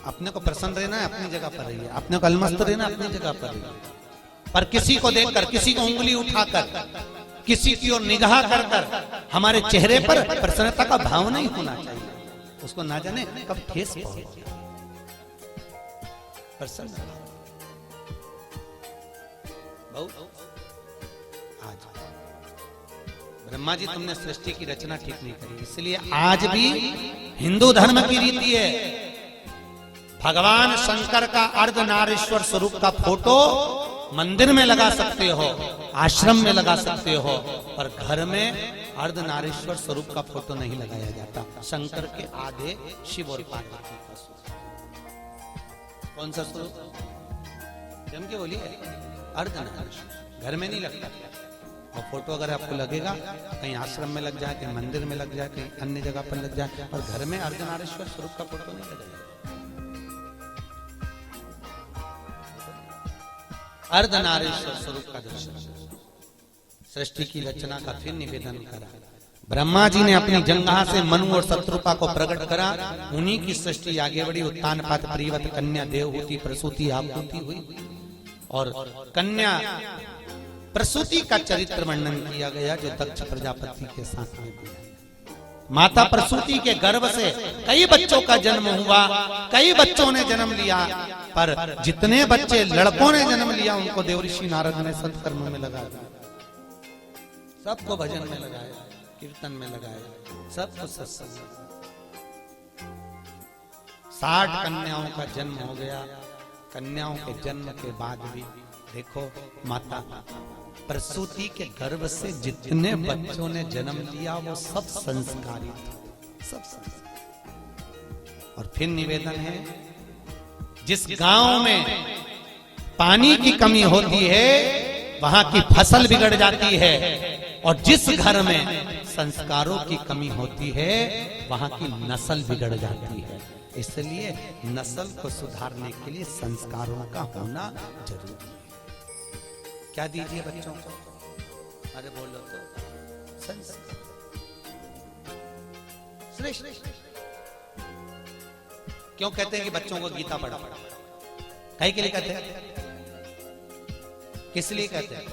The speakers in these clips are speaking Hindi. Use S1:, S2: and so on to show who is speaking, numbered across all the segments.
S1: अपने को प्रसन्न रहना है, अपनी जगह पर रहिए। अपने को अलमस्त रहना, अपनी जगह पर रहिए। पर किसी को देखकर, किसी को उंगली उठाकर, किसी की ओर निगाह कर कर हमारे चेहरे पर प्रसन्नता का भाव नहीं होना चाहिए। उसको ना जाने कब ठेस पहुंचे। प्रसन्न आज ब्रह्मा जी, तुमने सृष्टि की रचना ठीक नहीं करी, इसलिए आज भी हिंदू धर्म की रीति है, भगवान शंकर का अर्धनारीश्वर स्वरूप का फोटो मंदिर में लगा सकते हो, आश्रम में लगा सकते हो, पर घर में अर्धनारीश्वर स्वरूप का फोटो नहीं लगाया जाता। शंकर के आधे शिव और पार्वती का स्वरूप। कौन सा स्वरूप? जम के बोलिए, अर्धनारीश्वर। घर में नहीं लगता। और फोटो अगर आपको लगेगा कहीं आश्रम में लग जाए, कहीं मंदिर में लग जाए, कहीं अन्य जगह पर लग जाए, और घर में अर्धनारीश्वर स्वरूप का फोटो नहीं लगेगा। अर्धनारीश्वर स्वरूप का दर्शन, सृष्टि की रचना का फिर निवेदन करा। ब्रह्मा जी ने अपनी जंघा से मनु और शत्रुपा को प्रकट करा, उन्हीं की सृष्टि आगे बढ़ी। उत्तान पात प्रियवत कन्या देवहूति प्रसूति आहुति हुई, और कन्या प्रसूति का चरित्र वर्णन किया गया जो दक्ष प्रजापति के साथ में हुआ। माता प्रसूति के गर्भ से कई बच्चों का जन्म हुआ, कई बच्चों ने जन्म लिया, पर जितने बच्चे लड़कों ने जन्म लिया उनको देवऋषि नारद ने सत्कर्म में लगा दिया, सबको भजन में लगाया, कीर्तन में लगाया, सबको सत्संग। 60 कन्याओं का जन्म हो गया। कन्याओं के जन्म के बाद भी देखो, माता प्रसूति के गर्भ से जितने बच्चों ने जन्म लिया वो सब संस्कारी थे, सब संस्कारी। और फिर निवेदन है, जिस गांव में पानी की कमी होती है वहां की फसल बिगड़ जाती है, और जिस घर में संस्कारों की कमी होती है वहां की नस्ल बिगड़ जाती है। इसलिए नस्ल को सुधारने के लिए संस्कारों का होना जरूरी है। क्या दीजिए बच्चों को? अरे बोलो तो, संस्कार श्रेष्ठ। क्यों कहते हैं कि बच्चों को गीता पढ़ा? कहीं के लिए कहते हैं? किस लिए कहते हैं?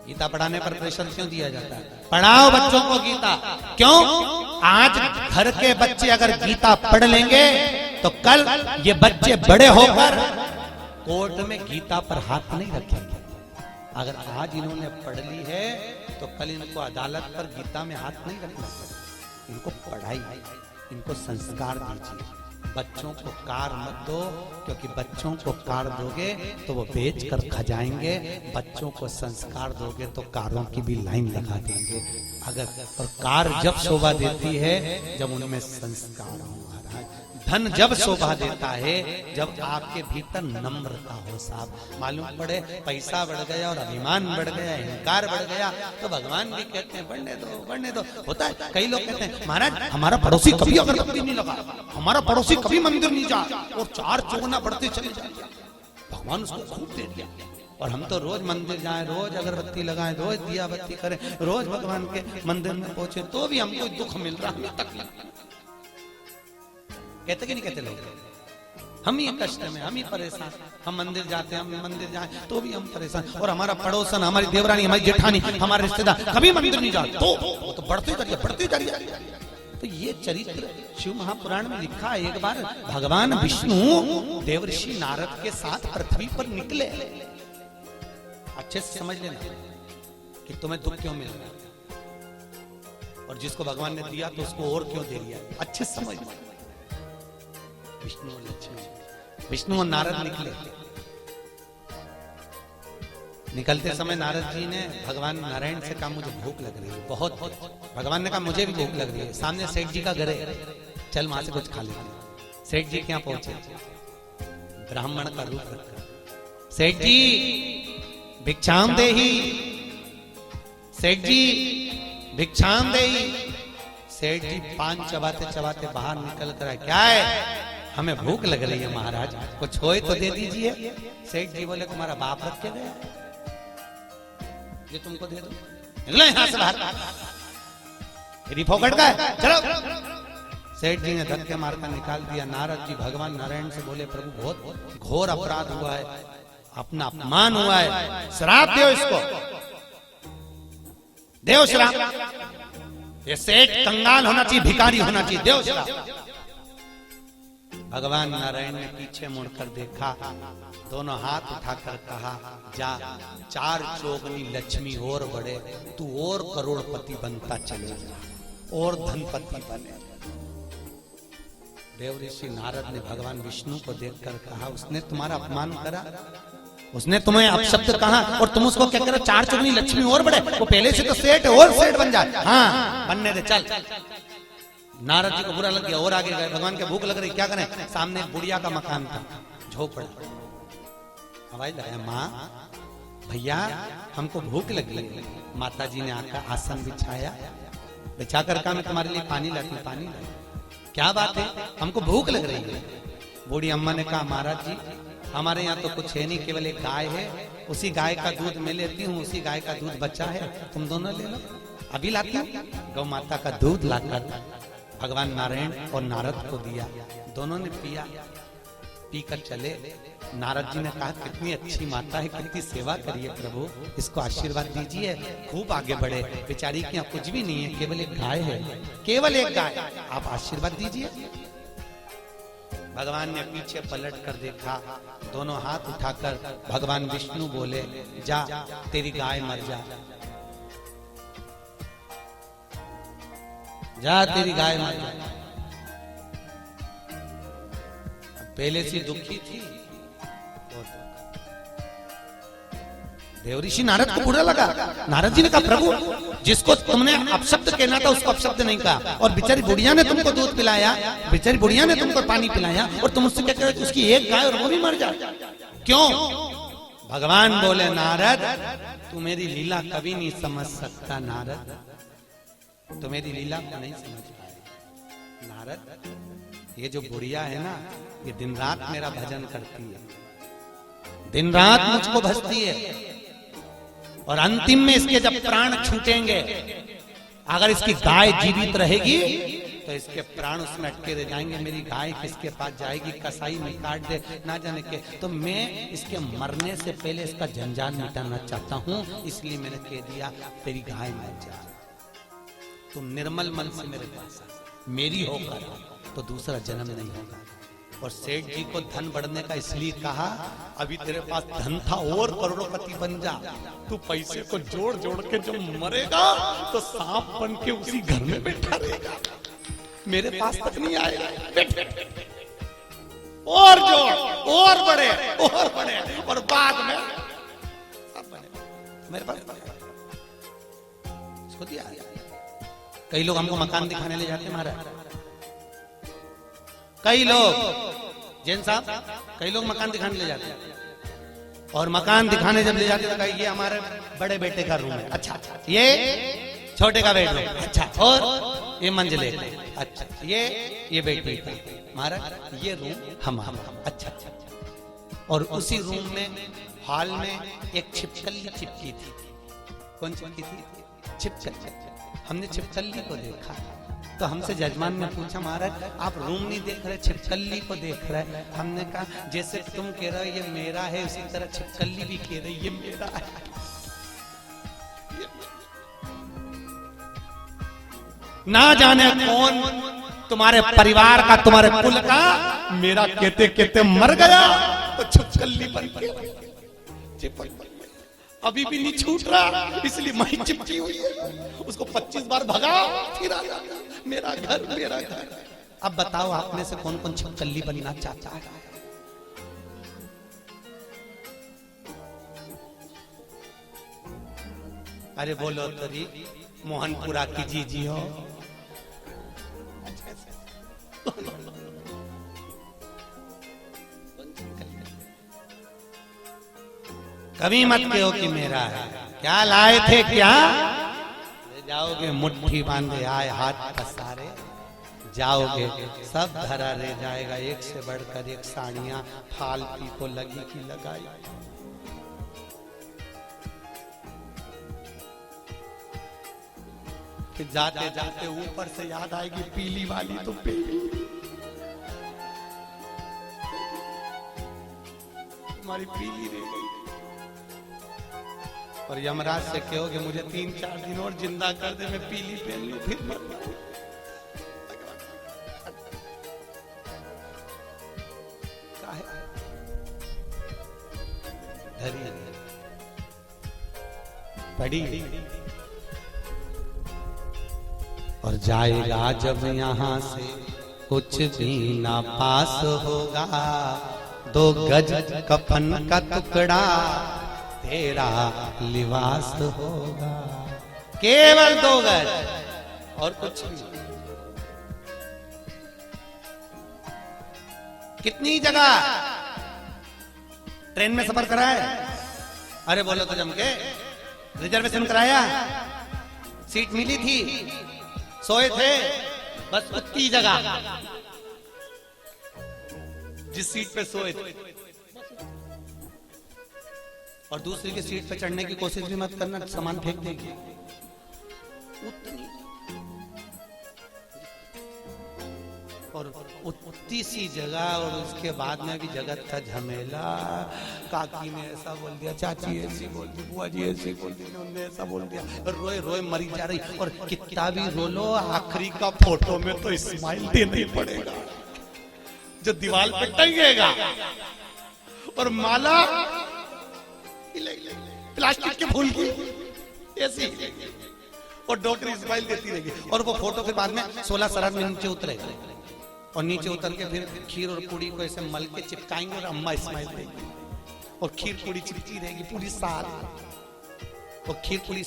S1: गीता पढ़ाने पर प्रेशर क्यों दिया जाता है? पढ़ाओ बच्चों को गीता। क्यों? आज घर के बच्चे अगर गीता पढ़ लेंगे तो कल ये बच्चे बड़े होकर कोर्ट में गीता पर हाथ नहीं रखेंगे। अगर आज इन्होंने पढ़ ली है तो कल इनको अदालत पर गीता में हाथ नहीं रखना पड़ेगा। इनको पढ़ाई, इनको संस्कार दीजिए। बच्चों को कार मत दो, क्योंकि बच्चों को कार दोगे तो वो बेच कर खा जाएंगे। बच्चों को संस्कार दोगे तो कारों की भी लाइन लगा देंगे। अगर और कार जब शोभा देती है जब उनमें संस्कार हो। धन जब शोभा देता है जब आपके भीतर नम्रता हो। साहब मालूम पड़े पैसा बढ़ गया और अभिमान बढ़ गया, अहंकार बढ़ गया, तो भगवान भी कहते हैं बढ़ने दो, बढ़ने दो। होता है, कई लोग कहते हैं महाराज हमारा पड़ोसी कभी अगरबत्ती नहीं लगा, हमारा पड़ोसी कभी मंदिर नहीं जा, और 4 चौगुना बढ़ते चले जाए। भगवान उसको खूब दे दिया, और हम तो रोज मंदिर जाएं, रोज अगरबत्ती लगाएं, रोज दिया बत्ती करें, रोज भगवान के मंदिर में पहुंचे, तो भी हमको दुख मिल रहा है। कहते कि नहीं कहते लोग? हम ही कष्ट में, हम ही परेशान। हम मंदिर जाते हैं, हम मंदिर जाए तो भी हम परेशान, और हमारा पड़ोसन, हमारी देवरानी, हमारी जेठानी, हमारे रिश्तेदार कभी मंदिर नहीं जाते, तो वो तो बढ़ते जा रही है। तो ये चरित्र शिव महापुराण में लिखा है। एक बार भगवान विष्णु देवऋषि नारद के साथ पृथ्वी पर निकले। अच्छे से समझ लेना कि तुम्हें दुख क्यों मिल रहा है, और जिसको भगवान ने दिया तो उसको और क्यों दे दिया। अच्छे से समझ लेना। विष्णु और लक्ष्मी, विष्णु और नारद निकले। निकलते समय नारद जी ने भगवान नारायण से कहा मुझे भूख लग रही है बहुत। भगवान ने कहा मुझे भी भूख लग रही है। सामने सेठ जी का घर है, चल वहां से कुछ खा लेते। सेठ जी क्या पहुंचे? ब्राह्मण का रूप रखकर, सेठ जी भिक्षाम देही, सेठ जी भिक्षाम देही। सेठ जी पान चबाते चबाते बाहर निकल कर, क्या है? हमें भूख लग रही है महाराज, कुछ होए तो दे दीजिए। सेठ जी बोले तुम्हारा बाप रख के गया, ये तुमको दे दो, निकलो यहां से बाहर, फोकट का है, चलो। सेठ जी ने धक्के मारकर निकाल दिया। नारद जी भगवान नारायण से बोले, प्रभु बहुत घोर अपराध हुआ है, अपना अपमान हुआ है, श्राप दो इसको, देव श्राप। ये सेठ कंगाल होना चाहिए, भिखारी होना चाहिए, देव श्राप। भगवान नारायण ने पीछे मुड़कर देखा, दोनों हाथ उठाकर कहा, जा 4 चौगनी लक्ष्मी और बढ़े, तू और करोड़पति बनता चले जा, और धनपति बने। देव ऋषि नारद ने भगवान विष्णु को देखकर कहा, उसने तुम्हारा अपमान करा, उसने तुम्हें अपशब्द कहा और तुम उसको क्या करो, 4 चौगनी लक्ष्मी और बढ़े, वो पहले से तो सेठ है, और सेठ बन जाए। हाँ बनने दे, चल। नारद जी को बुरा लग गया और आगे गए। भगवान के भूख लग रही, क्या करें, सामने बुढ़िया का मकान था, झोपड़ा। आवाज लगाया, माँ भैया हमको भूख लगी है। माता जी ने आकर आसन बिछाया, बिछाकर कहा, मैं तुम्हारे लिए पानी लाती हूँ, पानी लाई। क्या बात है, हमको भूख लग रही है। बूढ़ी अम्मा ने कहा, महाराज जी हमारे यहाँ तो कुछ है नहीं, केवल एक गाय है, उसी गाय का दूध मैं लेती हूँ, उसी गाय का दूध बचा है, तुम दोनों ले लो। अभी लाती हूँ। गौ माता का दूध लाकर भगवान नारायण और नारद को दिया, दोनों ने पिया। पीकर चले। नारद जी ने कहा, कितनी अच्छी माता है, कितनी सेवा करिए प्रभु, इसको आशीर्वाद दीजिए, खूब आगे बढ़े। बेचारी के यहाँ कुछ भी नहीं है, केवल एक गाय है, केवल एक गाय, आप आशीर्वाद दीजिए। भगवान ने पीछे पलट कर देखा, दोनों हाथ उठाकर भगवान विष्णु बोले, जा तेरी गाय मर जा, जा तेरी गाय मर जा। पहले से दुखी थी। देवऋषि नारद को बुरा लगा। नारद जी ने कहा, प्रभु जिसको तुमने अपशब्द कहना था उसको अपशब्द नहीं कहा, और बेचारी बुढ़िया ने तुमको दूध पिलाया, बेचारी बुढ़िया ने तुमको पानी पिलाया, और तुम उससे क्या कह रहे, उसकी एक गाय और वो भी मर जाए, क्यों? भगवान बोले, नारद तू मेरी लीला कभी नहीं समझ सकता, नारद तो मेरी लीला को नहीं समझ पाए। नारद ये जो बुढ़िया है ना, ये दिन रात मेरा भजन करती है, दिन रात मुझको भजती है, और अंतिम में इसके जब प्राण छूटेंगे, अगर इसकी गाय जीवित रहेगी तो इसके प्राण उसमें अटके रह जाएंगे। मेरी गाय किसके पास जाएगी, कसाई में काट दे ना जाने के, तो मैं इसके मरने से पहले इसका जंजाल मिटाना चाहता हूं, इसलिए मैंने कह दिया तेरी गाय मर जा, तुम निर्मल मन से मेरे पास मेरी होकर तो दूसरा जन्म नहीं होगा। और सेठ जी को धन बढ़ने का इसलिए कहा, अभी तेरे पास धन था और करोड़पति बन जा, तू पैसे को जोड़ जोड़ के जब मरेगा तो सांप बन के उसी घर में बैठा रहेगा, मेरे पास तक नहीं आएगा। और जोड़, और बढ़े, और बाद में सब बने मेरे पास इसको दिया। कई लोग हमको मकान दिखाने ले जाते महाराज, कई लोग जैन साहब, कई लोग मकान दिखाने ले जाते हैं, और मकान दिखाने जब ले जाते हैं तो ये हमारे बड़े बेटे का रूम है, अच्छा ये छोटे का बेडरूम, अच्छा और ये मंजिले, अच्छा ये बेटी का, महाराज ये रूम हमारा, अच्छा, और उसी रूम में हॉल में एक छिपकली चिपकी थी। कौन चिपकी थी? छिपकली। हमने छिपकली को देखा तो हमसे जजमान ने पूछा, महाराज आप रूम नहीं देख रहे, छिपकली को देख रहे। हमने कहा, जैसे तुम कह रहे हो ये मेरा है, उसी तरह छिपकली भी कह रही ये मेरा है। ना जाने कौन तुम्हारे परिवार का, तुम्हारे कुल का मेरा कहते कहते मर गया तो छिपकली बन गया, अभी भी नहीं छूट रहा, इसलिए मैं चिपकी हुई है। उसको 25 बार भगाओ फिर आ जाता, मेरा घर मेरा घर। अब बताओ आप में से कौन कौन छिपकली बनना चाहता है? अरे बोलो तरी मोहनपुरा की जीजी हो, कभी मत कहो कि मेरा है। क्या लाए थे क्या? ले जाओगे मुट्ठी बांधे आए हाथ पसारे, जाओगे सब धरा रह जाएगा, एक से बढ़कर एक साड़ियां फालतू को लगी की लगाई। कि जाते जाते ऊपर से याद आएगी पीली वाली तो पीली, तुम्हारी पीली रह गई। और यमराज से कहोगे मुझे 3-4 दिन और जिंदा कर दे, मैं पीली पहन लूं फिर मर जाऊं। पड़ी और जाएगा जब यहाँ से कुछ भी ना पास होगा, 2 गज कफन का टुकड़ा तेरा लिबास होगा, केवल 2 गज और कुछ नहीं। कितनी जगह ट्रेन में सफर करा है? अरे बोलो तो जम के। रिजर्वेशन कराया, सीट मिली थी, सोए थे, बस उतनी जगह जिस सीट पे सोए थे, और दूसरी की सीट पे चढ़ने की कोशिश भी मत करना, सामान फेंक देगी। उतनी और उतनी सी जगह, और उसके बाद में भी जगत का झमेला। काकी ने ऐसा बोल दिया, चाची ऐसी बोल दी, बुआ जी ऐसी बोल दी, उन्होंने ऐसा बोल दिया, रोए रोए मरी जा रही। और कितना भी रो लो, आखिरी का फोटो में तो स्माइल देना ही पड़ेगा, जो दीवार पे टंगेगा। और माला प्लास्टिक के फूल की ऐसी, और डॉक्टर स्माइल देती रहेगी। और वो फोटो के बाद में 16 शराब में नीचे उतरेगा, और नीचे उतर के फिर खीर और पूड़ी को ऐसे मल के चिपकाएंगे, और अम्मा स्माइल देगी, और खीर पूड़ी चिपकी रहेगी पूरी साल। और खीर पूड़ी